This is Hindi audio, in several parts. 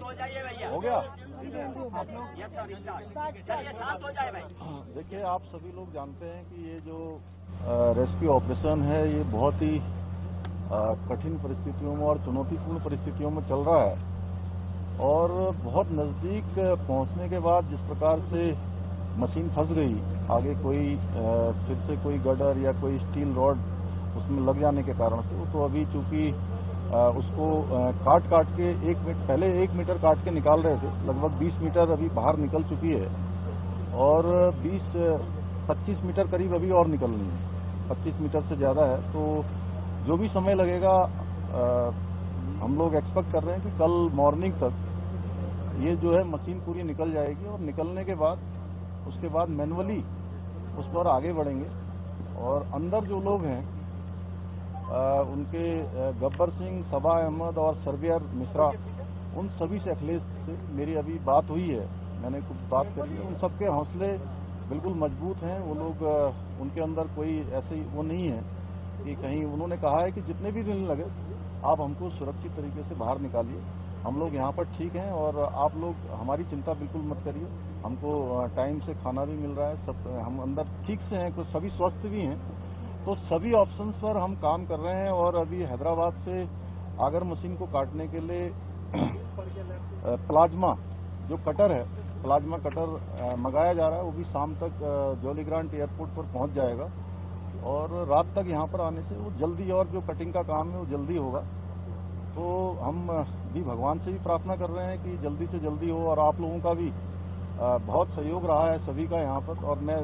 हो जाइए भैया। हो गया। हो जाए भाई। देखिए, आप सभी लोग जानते हैं कि ये जो रेस्क्यू ऑपरेशन है ये बहुत ही कठिन परिस्थितियों में और चुनौतीपूर्ण परिस्थितियों में चल रहा है और बहुत नज़दीक पहुंचने के बाद जिस प्रकार से मशीन फंस गई, आगे कोई फिर से कोई गडर या कोई स्टील रॉड उसमें लग जाने के कारण से, तो अभी चूंकि उसको काट के 1 मीटर काट के निकाल रहे थे, लगभग 20 मीटर अभी बाहर निकल चुकी है और 20-25 मीटर करीब अभी और निकलनी है, 25 मीटर से ज़्यादा है। तो जो भी समय लगेगा हम लोग एक्सपेक्ट कर रहे हैं कि कल मॉर्निंग तक ये जो है मशीन पूरी निकल जाएगी और निकलने के बाद उसके बाद मैनुअली उस पर आगे बढ़ेंगे और अंदर जो लोग हैं उनके गब्बर सिंह, सबा अहमद और सर्वेयर मिश्रा, उन सभी से अखिलेश से मेरी अभी बात हुई है, मैंने कुछ बात करी है। उन सबके हौसले बिल्कुल मजबूत हैं। वो लोग उनके अंदर कोई ऐसी वो नहीं है कि कहीं, उन्होंने कहा है कि जितने भी दिन लगे आप हमको सुरक्षित तरीके से बाहर निकालिए, हम लोग यहाँ पर ठीक हैं और आप लोग हमारी चिंता बिल्कुल मत करिए, हमको टाइम से खाना भी मिल रहा है, सब हम अंदर ठीक से हैं, कुछ सभी स्वस्थ भी हैं। तो सभी ऑप्शंस पर हम काम कर रहे हैं और अभी हैदराबाद से आगर मशीन को काटने के लिए प्लाज्मा जो कटर है, प्लाज्मा कटर मंगाया जा रहा है, वो भी शाम तक जॉली ग्रांट एयरपोर्ट पर पहुंच जाएगा और रात तक यहाँ पर आने से वो जल्दी, और जो कटिंग का काम है वो जल्दी होगा। तो हम भी भगवान से भी प्रार्थना कर रहे हैं कि जल्दी से जल्दी हो और आप लोगों का भी बहुत सहयोग रहा है सभी का यहाँ पर, और मैं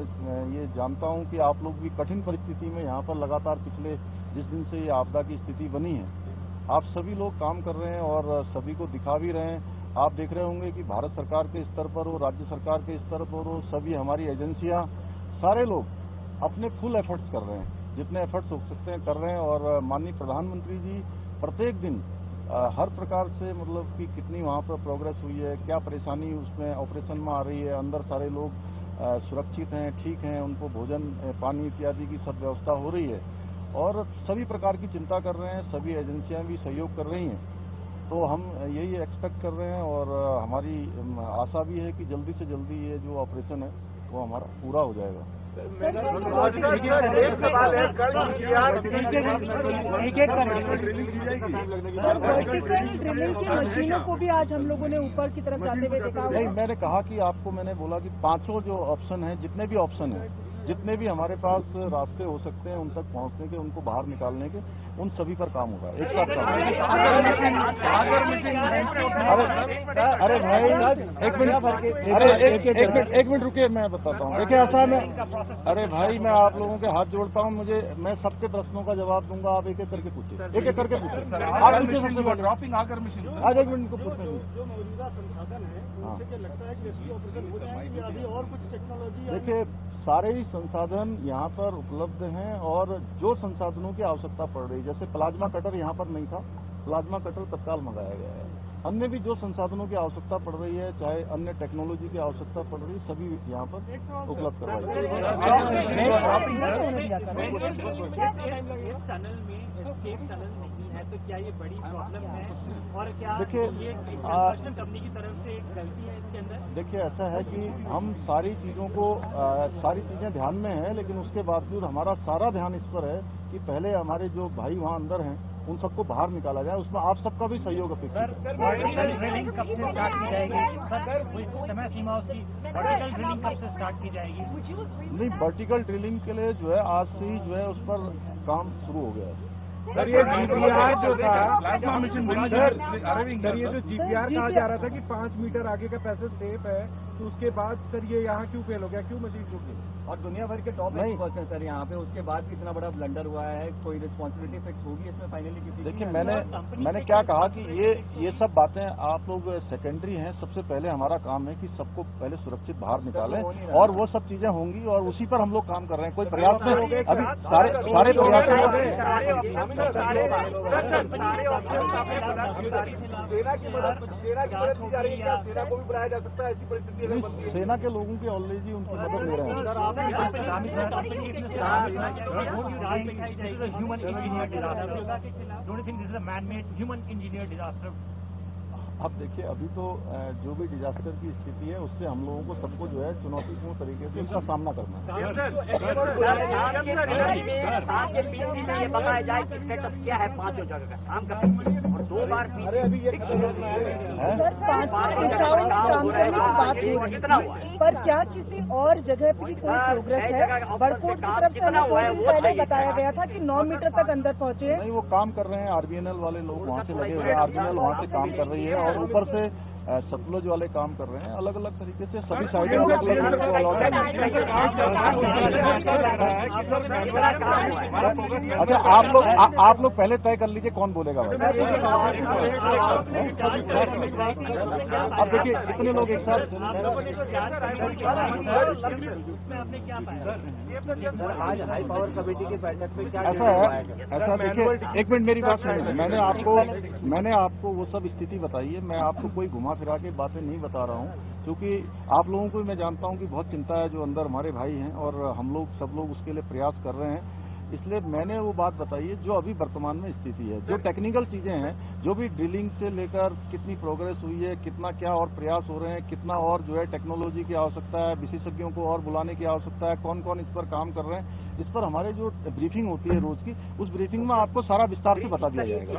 ये जानता हूँ कि आप लोग भी कठिन परिस्थिति में यहाँ पर लगातार पिछले जिस दिन से ये आपदा की स्थिति बनी है, आप सभी लोग काम कर रहे हैं और सभी को दिखा भी रहे हैं। आप देख रहे होंगे कि भारत सरकार के स्तर पर हो, राज्य सरकार के स्तर पर हो, सभी हमारी एजेंसियाँ, सारे लोग अपने फुल एफर्ट्स कर रहे हैं, जितने एफर्ट्स हो सकते हैं कर रहे हैं। और माननीय प्रधानमंत्री जी प्रत्येक दिन हर प्रकार से, मतलब कि कितनी वहाँ पर प्रोग्रेस हुई है, क्या परेशानी उसमें ऑपरेशन में आ रही है, अंदर सारे लोग सुरक्षित हैं, ठीक हैं, उनको भोजन पानी इत्यादि की सब व्यवस्था हो रही है और सभी प्रकार की चिंता कर रहे हैं, सभी एजेंसियां भी सहयोग कर रही हैं। तो हम यही एक्सपेक्ट कर रहे हैं और हमारी आशा भी है कि जल्दी से जल्दी ये जो ऑपरेशन है वो हमारा पूरा हो जाएगा। ड्रिलिंग की मशीनों को भी आज हम लोगों ने ऊपर की तरफ जाते हुए देखा। नहीं, मैंने कहा कि आपको, मैंने बोला कि पांचों जो ऑप्शन है, जितने भी ऑप्शन है, जितने भी हमारे पास रास्ते हो सकते हैं उन तक पहुंचने के, उनको बाहर निकालने के, उन सभी पर काम होगा, एक साथ काम होगा। अरे भाई एक मिनट रुकिए, मैं बताता हूँ। देखिए ऐसा मैं, अरे भाई मैं आप लोगों के हाथ जोड़ता हूँ, मैं सबके प्रश्नों का जवाब दूंगा, आप एक एक करके पूछिए, एक एक करके पूछिए। आप पूछिए सबसे पहले ड्रॉपिंग आगर मशीन, आज एक मिनट को पूछने जो मौजूदा संसाधन है उससे लगता है कि रेस्क्यू ऑपरेशन हो जाएंगे, अभी और कुछ टेक्नोलॉजी। देखिए सारे ही संसाधन यहाँ पर उपलब्ध हैं और जो संसाधनों की आवश्यकता पड़ रही है, जैसे प्लाज्मा कटर यहाँ पर नहीं था, प्लाज्मा कटर तत्काल मंगाया गया है। अन्य भी जो संसाधनों की आवश्यकता पड़ रही है, चाहे अन्य टेक्नोलॉजी की आवश्यकता पड़ रही है, सभी यहाँ पर उपलब्ध करवाई है। तो क्या ये बड़ी प्रॉब्लम है और क्या देखिए ये कंपनी की तरफ से गलती है इसके अंदर? देखिए ऐसा है कि हम सारी चीज़ों को, सारी चीज़ें ध्यान में हैं, लेकिन उसके बावजूद हमारा सारा ध्यान इस पर है कि पहले हमारे जो भाई वहाँ अंदर हैं उन सबको बाहर निकाला जाए, उसमें आप सबका भी सहयोग अपेक्षित है। वर्टिकल ड्रिलिंग कब से स्टार्ट की जाएगी? समय सीमा उसकी वर्टिकल ड्रिलिंग कब से स्टार्ट की जाएगी? नहीं, वर्टिकल ड्रिलिंग के लिए जो है आज से ही जो है उस पर काम शुरू हो गया है। सर ये जीपीआर जो था, सर ये जो जीपीआर कहा जा रहा था कि 5 मीटर आगे का पैसेज सेफ है, तो उसके बाद सर ये यहाँ क्यों फेल हो गया, क्यों मशीन रुकी? और दुनिया भर के टॉप एक्सपर्ट्स हैं सर यहाँ पे, उसके बाद भी इतना बड़ा ब्लंडर हुआ है, कोई रिस्पॉन्सिबिलिटी फिक्स होगी इसमें फाइनली किसी? देखिए मैंने क्या कहा कि ये सब बातें आप लोग सेकेंडरी हैं, सबसे पहले हमारा काम है कि सबको पहले सुरक्षित बाहर निकालें और वो सब चीजें होंगी और उसी पर हम लोग काम कर रहे हैं। कोई प्रयास नहीं हो गए अभी, सारे प्रयास हो गए। सेना के लोगों की ऑलरेडी उनकी मदद ले रहे हैं। Human engineer is a man-made, human-engineered disaster? अब देखिए, अभी तो जो भी डिजास्टर की स्थिति है उससे हम लोगों को सबको जो है चुनौतीपूर्ण तरीके से उसका सामना करना है। आपके पीसी में ये बताया जाए कि स्टेटस क्या है 5 जगह का काम कर सकते हैं और 2 बार कितना हुआ है, पर क्या किसी और जगह पर कोई प्रोग्रेस है? बड़कोट की तरफ से हमें पहले बताया गया था कि 9 मीटर तक अंदर पहुंचे। नहीं, वो काम कर रहे हैं, आरबीएनएल वाले लोग वहाँ से लगे हुए हैं, आरबीएनएल वहाँ से काम कर रही है और ऊपर से सतलुज वाले काम कर रहे हैं। अलग अलग तरीके से सभी साइडें अलग अलग अच्छा, आप लोग पहले तय कर लीजिए कौन बोलेगा भाई। अब देखिए, इतने लोग एक साथ आज हाई पावर कमेटी की बैठक में क्या ऐसा देखिए, एक मिनट मेरी बात सुनिए। मैंने आपको वो सब स्थिति बताई है। मैं आपको कोई घुमा फिरा के बातें नहीं बता रहा हूँ, क्योंकि आप लोगों को मैं जानता हूँ कि बहुत चिंता है जो अंदर हमारे भाई हैं और हम लोग सब लोग उसके लिए प्रयास कर रहे हैं। इसलिए मैंने वो बात बताई है जो अभी वर्तमान में स्थिति है। जो टेक्निकल चीजें हैं, जो भी ड्रिलिंग से लेकर कितनी प्रोग्रेस हुई है, कितना क्या और प्रयास हो रहे हैं, कितना और जो है टेक्नोलॉजी की आवश्यकता है, विशेषज्ञों को और बुलाने की आवश्यकता है, कौन कौन इस पर काम कर रहे हैं, इस पर हमारे जो ब्रीफिंग होती है रोज की, उस ब्रीफिंग में आपको सारा विस्तार से बता दिया जाएगा।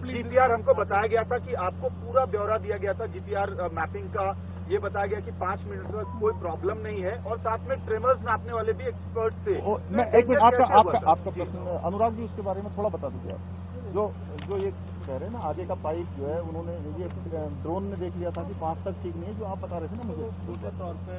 जीपीआर हमको बताया गया था कि आपको पूरा ब्यौरा दिया गया था जीपीआर मैपिंग का। ये बताया गया कि 5 मिनट में कोई प्रॉब्लम नहीं है और साथ में ट्रेमर्स नापने वाले भी एक्सपर्ट थे। मैं एक मिनट, आपका प्रश्न अनुराग जी उसके बारे में थोड़ा बता दीजिए आप। जो ये कह रहे हैं ना, आगे का पाइप जो है उन्होंने ये ड्रोन ने देख लिया था कि 5 तक ठीक नहीं है, जो आप बता रहे थे ना मुझे। तौर पे